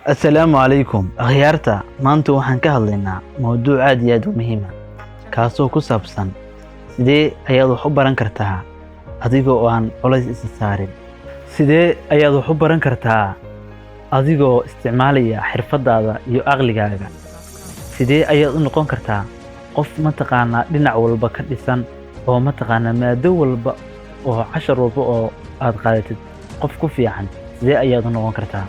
Assalaamu calaykum akhyaarta. Maanta waxaan ka hadlaynaa mowduuc aad iyo aad u muhiim ah kaasoo ku saabsan sidee ayaad wax u baran kartaa adigoo aan culays isa saarin. Sidee ayaad wax u baran kartaa adigoo isticmaalaya xirfadaada iyo aqligaaga. Sidee ayaad u noqon kartaa qof dhinac walba ka dhisan oo maado walba oo cashar walba oo aad qaadatid qof ku fiican. Sidee ayaad u noqon kartaa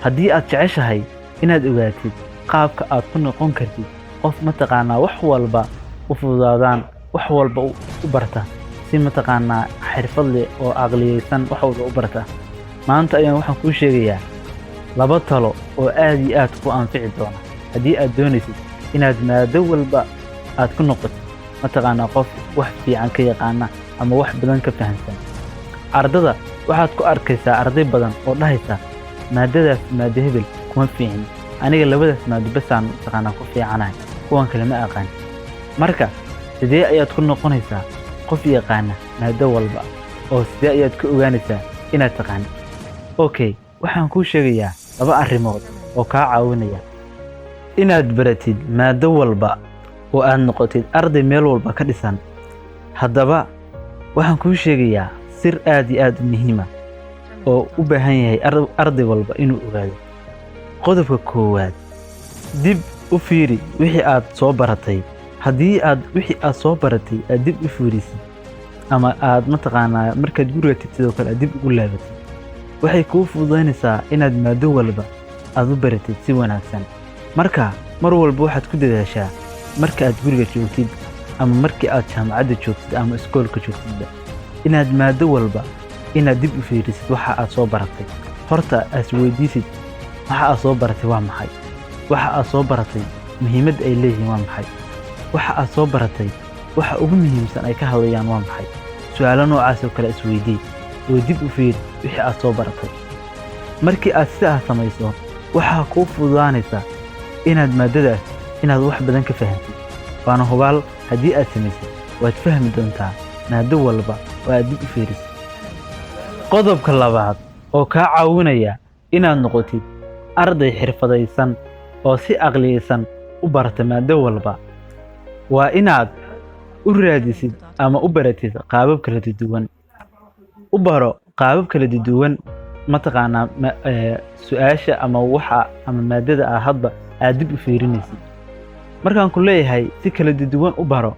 haddii aad jeceshahay inaad ogaatid qaabka aad ku noqon kartid qof wax walba u fududaadaan, wax walba u barta si xirfad leh oo aqliyeysan wax walba u barta. Maanta ayaan waxaan kuu sheegayaa 2 talo oo aad iyo aad ku anfici doona haddii aad doonaysid inaad maado walba aad ku noqotid qof wax fiican ka yaqaana ama wax badan ka fahansan. Ardada waxaad ku arkaysaa arday badan oo dhahaysa maadadaas maado hebel kuma fiicin, aniga labadaas maado basaan ku fiicanahay, kuwan kale ma aqaan. Marka sidee ayaad ku noqonaysaa qof yaqaana maado walba oo sidee ayaad ku ogaanaysaa inaad taqaan? Waxaan kuu sheegayaa 2 arrimood oo kaa caawinaya inaad baratid maado walba oo aad noqotid arday meel walba ka dhisan. Haddaba waxaan kuu sheegayaa sir aad iyo aad muhiim ah oo u baahan yahay arday walba inuu ogaado. Qodobka koowaad, dib u fiiri wixii aad soo baratay. Haddii aad wixii aad soo baratay aad dib u fiirisid ama aad markaad guriga tagtid oo kale dib ugu laabatid, waxay kuu fududaynaysaa inaad maado walba aad u baratid si wanaagsan. Marka mar walba waxaad ku dadaashaa marka aad guriga joogtid ama markii aad jaamacadda joogtid ama iskoolka joogtid inaad maado walba inaad dib u fiirisid waxa aad soo baratay. Horta aad weydiisid waxa aad soo baratay waa maxay, waxa aad soo baratay muhiimad ay leeyihiin waa maxay, waxa aad soo baratay waxa ugu muhiimsan ay ka hadlayaan waa maxay. Su'aalo noocaas oo kale isweydii oo dib u fiiri wixii aad soo baratay. Markii aad sidaas samayso waxaa kuu fududaanaysaa inaad maadadaas inaad wax badan ka fahantid. Waana hubaal haddii aad samaysid waad fahmi doontaa maado walba oo aad dib u fiirisid. Qodobka labaad oo kaa caawinaya inaad noqotid arday xirfadaysan oo si aqliyeysan u barata maado walba waa inaad u raadisid ama u baratid qaabab kala duwan. U baro qaabab kala duwan su'aasha ama waxa ama maadada hadba aad dib u fiirinaysid. Markaan ku leeyahay si kala duwan u baro,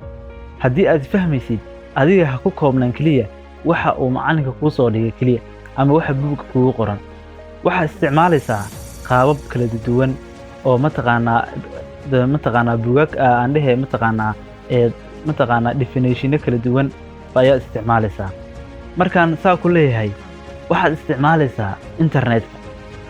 haddii aad fahmaysid adiga ha ku koobnaan kaliya waxa uu macalinka kuu soo dhigay kaliya ama waxa buugga kugu qoran. Waxaad isticmaalaysaa qaabab kala duwan oo buugaag aan dhehe definition kala duwan ayaad isticmaalaysaa. Markaan saa ku leeyahay waxaad isticmaalaysaa internetka.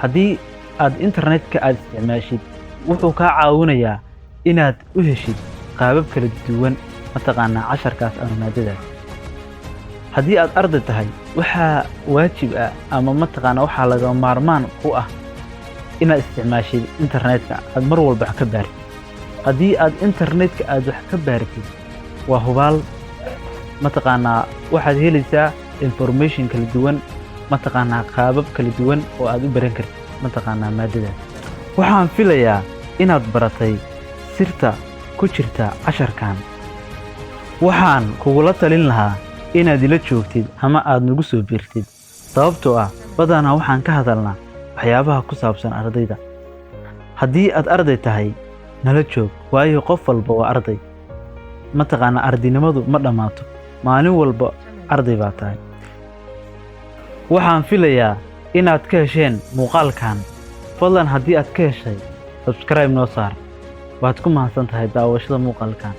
Haddii aad internetka aad isticmaashid wuxuu kaa caawinayaa inaad u heshid qaabab kala duwan casharkaas ama maadadaas. Haddii aad arday tahay waxaa waajib ah ama waxaa laga maarmaan ku ah inaad isticmaashid internetka aad mar walba wax ka baartid. Haddii aad internetka aad wax ka baartid waa hubaal waxaad helaysaa information kala duwan qaabab kala duwan oo aad u baran kartid maadadaas. Waxaan filayaa inaad baratay sirta ku jirta casharkan. Waxaan kugula talin lahaa inaad ila joogtid ama aad nagu soo biirtid sababtoo ah badanaa waxaan ka hadalnaa waxyaabaha ku saabsan ardayda. Haddii aad arday tahay nala joog, waayo qof walba waa arday. Ardaynimadu ma dhammaato, maalin walba arday baa tahay. Waxaan filayaa inaad ka hesheen muuqaalkan. Fadlan haddii aad ka heshay subscribe noo saar. Waad ku mahadsan tahay daawashada muuqaalkan.